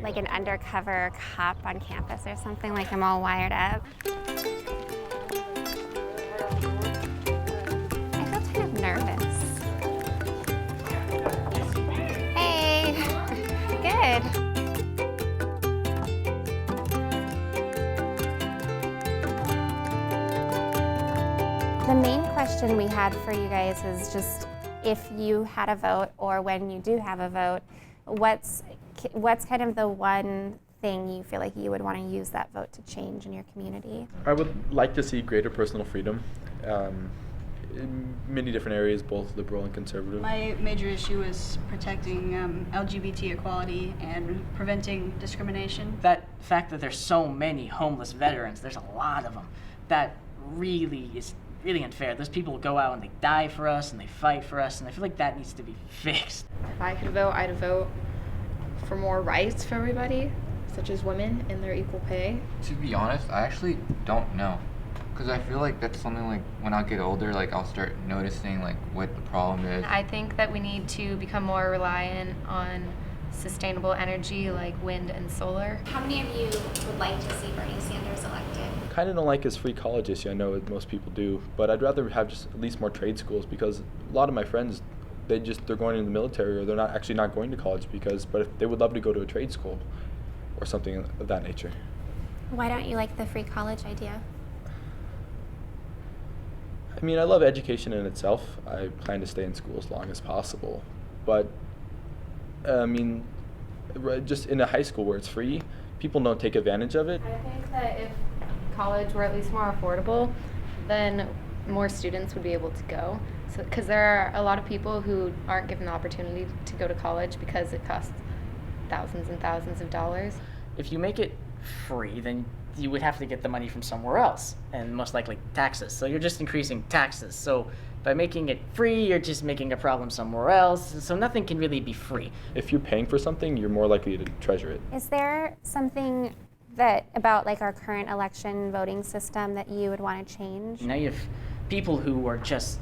like an undercover cop on campus or something, like I'm all wired up. I feel kind of nervous. Hey, good. The main question we had for you guys is just if you had a vote, or when you do have a vote, what's kind of the one thing you feel like you would want to use that vote to change in your community? I would like to see greater personal freedom in many different areas, both liberal and conservative. My major issue is protecting LGBT equality and preventing discrimination. That fact that there's so many homeless veterans, there's a lot of them, that really is really unfair. Those people go out and they die for us and they fight for us, and I feel like that needs to be fixed. If I could vote, I'd vote for more rights for everybody, such as women and their equal pay. To be honest, I actually don't know, because I feel like that's something like when I get older, like I'll start noticing like what the problem is. I think that we need to become more reliant on sustainable energy like wind and solar. How many of you would like to see Bernie Sanders elected? Kind of don't like his free college issue. I know most people do, but I'd rather have just at least more trade schools, because a lot of my friends, they're going into the military, or they're not going to college but if they would love to go to a trade school or something of that nature. Why don't you like the free college idea? I mean, I love education in itself. I plan to stay in school as long as possible, but I mean, just in a high school where it's free, people don't take advantage of it. I think that if college were at least more affordable, then more students would be able to go. So, because there are a lot of people who aren't given the opportunity to go to college because it costs thousands and thousands of dollars. If you make it free, then you would have to get the money from somewhere else, and most likely taxes. So you're just increasing taxes. So by making it free, you're just making a problem somewhere else. So nothing can really be free. If you're paying for something, you're more likely to treasure it. Is there something that about like our current election voting system that you would want to change? Now you have people who are just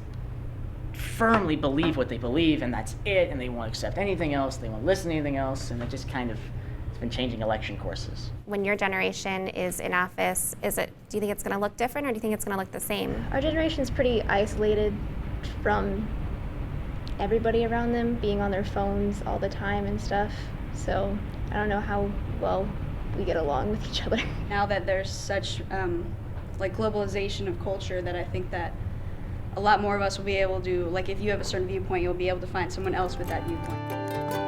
firmly believe what they believe, and that's it, and they won't accept anything else, they won't listen to anything else, and it just kind of it's been changing election courses. When your generation is in office, do you think it's going to look different, or do you think it's going to look the same? Our generation's pretty isolated from everybody around them, being on their phones all the time and stuff. So I don't know how well we get along with each other. Now that there's such like globalization of culture, that I think that a lot more of us will be able to, like if you have a certain viewpoint, you'll be able to find someone else with that viewpoint.